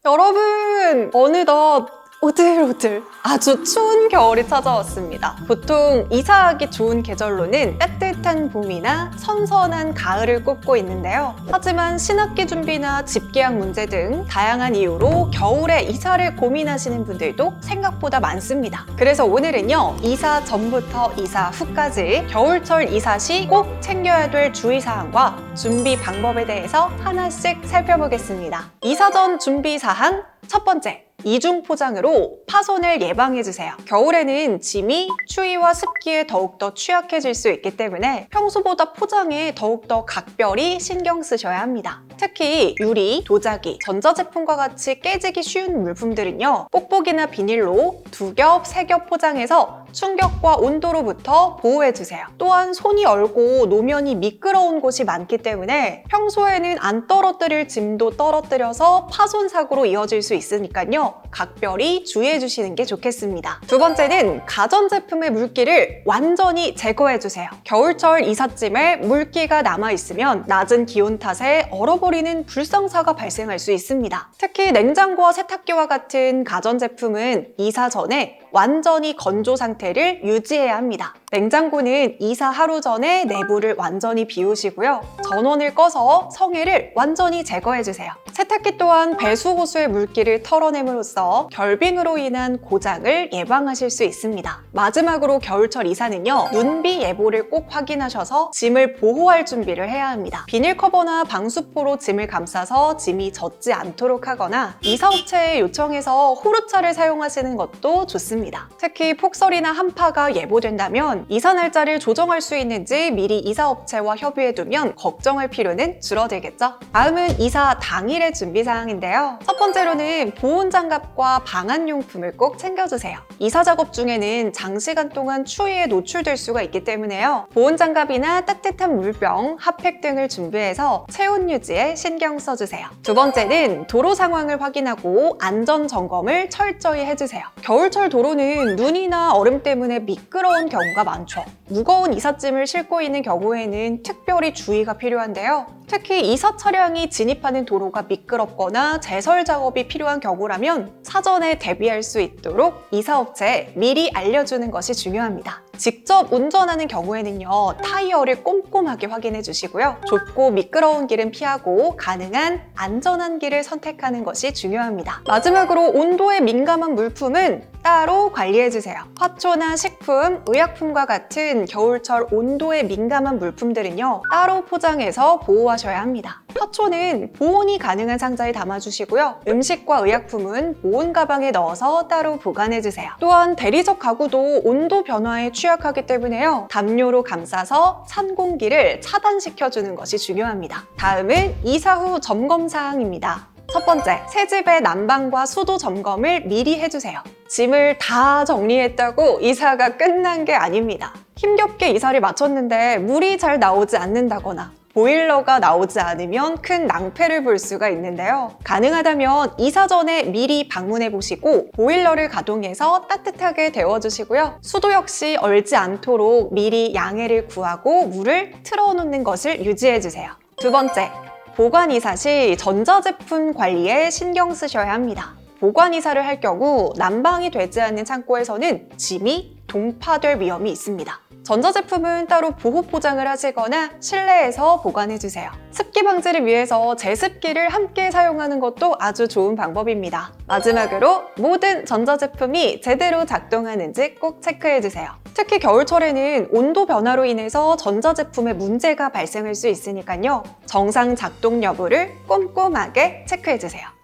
여러분, 어느덧 오들오들 아주 추운 겨울이 찾아왔습니다. 보통 이사하기 좋은 계절로는 따뜻한 봄이나 선선한 가을을 꼽고 있는데요. 하지만 신학기 준비나 집 계약 문제 등 다양한 이유로 겨울에 이사를 고민하시는 분들도 생각보다 많습니다. 그래서 오늘은요, 이사 전부터 이사 후까지 겨울철 이사 시 꼭 챙겨야 될 주의사항과 준비 방법에 대해서 하나씩 살펴보겠습니다. 이사 전 준비사항 첫 번째, 이중 포장으로 파손을 예방해주세요. 겨울에는 짐이 추위와 습기에 더욱더 취약해질 수 있기 때문에 평소보다 포장에 더욱더 각별히 신경 쓰셔야 합니다. 특히 유리, 도자기, 전자제품과 같이 깨지기 쉬운 물품들은요, 뽁뽁이나 비닐로 2겹, 3겹 포장해서 충격과 온도로부터 보호해주세요. 또한 손이 얼고 노면이 미끄러운 곳이 많기 때문에 평소에는 안 떨어뜨릴 짐도 떨어뜨려서 파손 사고로 이어질 수 있으니까요, 각별히 주의해주시는 게 좋겠습니다. 두 번째는 가전제품의 물기를 완전히 제거해주세요. 겨울철 이삿짐에 물기가 남아있으면 낮은 기온 탓에 얼어버리는 불상사가 발생할 수 있습니다. 특히 냉장고와 세탁기와 같은 가전제품은 이사 전에 완전히 건조 상태를 유지해야 합니다. 냉장고는 이사 하루 전에 내부를 완전히 비우시고요. 전원을 꺼서 성에를 완전히 제거해주세요. 세탁기 또한 배수호수의 물기를 털어냄으로써 결빙으로 인한 고장을 예방하실 수 있습니다. 마지막으로 겨울철 이사는요, 눈비 예보를 꼭 확인하셔서 짐을 보호할 준비를 해야 합니다. 비닐 커버나 방수포로 짐을 감싸서 짐이 젖지 않도록 하거나 이사업체에 요청해서 호루차를 사용하시는 것도 좋습니다. 특히 폭설이나 한파가 예보된다면 이사 날짜를 조정할 수 있는지 미리 이사업체와 협의해두면 걱정할 필요는 줄어들겠죠? 다음은 이사 당일의 준비사항인데요. 첫 번째로는 보온장갑과 방한용품을 꼭 챙겨주세요. 이사 작업 중에는 장시간 동안 추위에 노출될 수가 있기 때문에요, 보온장갑이나 따뜻한 물병, 핫팩 등을 준비해서 체온 유지에 신경 써주세요. 두 번째는 도로 상황을 확인하고 안전 점검을 철저히 해주세요. 겨울철 도로는 눈이나 얼음 때문에 미끄러운 경우가 많죠. 무거운 이삿짐을 싣고 있는 경우에는 특별히 주의가 필요한데요. 특히 이사 차량이 진입하는 도로가 미끄럽거나 제설 작업이 필요한 경우라면 사전에 대비할 수 있도록 이사업체에 미리 알려주는 것이 중요합니다. 직접 운전하는 경우에는요, 타이어를 꼼꼼하게 확인해 주시고요. 좁고 미끄러운 길은 피하고 가능한 안전한 길을 선택하는 것이 중요합니다. 마지막으로 온도에 민감한 물품은 따로 관리해주세요. 화초나 식품, 의약품과 같은 겨울철 온도에 민감한 물품들은요, 따로 포장해서 보호하셔야 합니다. 화초는 보온이 가능한 상자에 담아주시고요. 음식과 의약품은 보온 가방에 넣어서 따로 보관해주세요. 또한 대리석 가구도 온도 변화에 취약하기 때문에요, 담요로 감싸서 찬 공기를 차단시켜주는 것이 중요합니다. 다음은 이사 후 점검 사항입니다. 첫 번째, 새 집의 난방과 수도 점검을 미리 해주세요. 짐을 다 정리했다고 이사가 끝난 게 아닙니다. 힘겹게 이사를 마쳤는데 물이 잘 나오지 않는다거나 보일러가 나오지 않으면 큰 낭패를 볼 수가 있는데요. 가능하다면 이사 전에 미리 방문해 보시고 보일러를 가동해서 따뜻하게 데워주시고요. 수도 역시 얼지 않도록 미리 양해를 구하고 물을 틀어놓는 것을 유지해주세요. 두 번째, 보관 이사 시 전자제품 관리에 신경 쓰셔야 합니다. 보관 이사를 할 경우 난방이 되지 않는 창고에서는 짐이 동파될 위험이 있습니다. 전자제품은 따로 보호 포장을 하시거나 실내에서 보관해주세요. 습기 방지를 위해서 제습기를 함께 사용하는 것도 아주 좋은 방법입니다. 마지막으로 모든 전자제품이 제대로 작동하는지 꼭 체크해주세요. 특히 겨울철에는 온도 변화로 인해서 전자제품에 문제가 발생할 수 있으니까요, 정상 작동 여부를 꼼꼼하게 체크해주세요.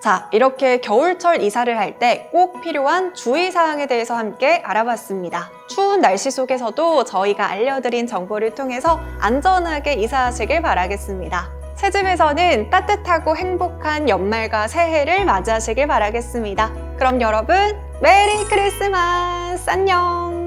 자, 이렇게 겨울철 이사를 할 때 꼭 필요한 주의사항에 대해서 함께 알아봤습니다. 추운 날씨 속에서도 저희가 알려드린 정보를 통해서 안전하게 이사하시길 바라겠습니다. 새집에서는 따뜻하고 행복한 연말과 새해를 맞이하시길 바라겠습니다. 그럼 여러분, 메리 크리스마스! 안녕!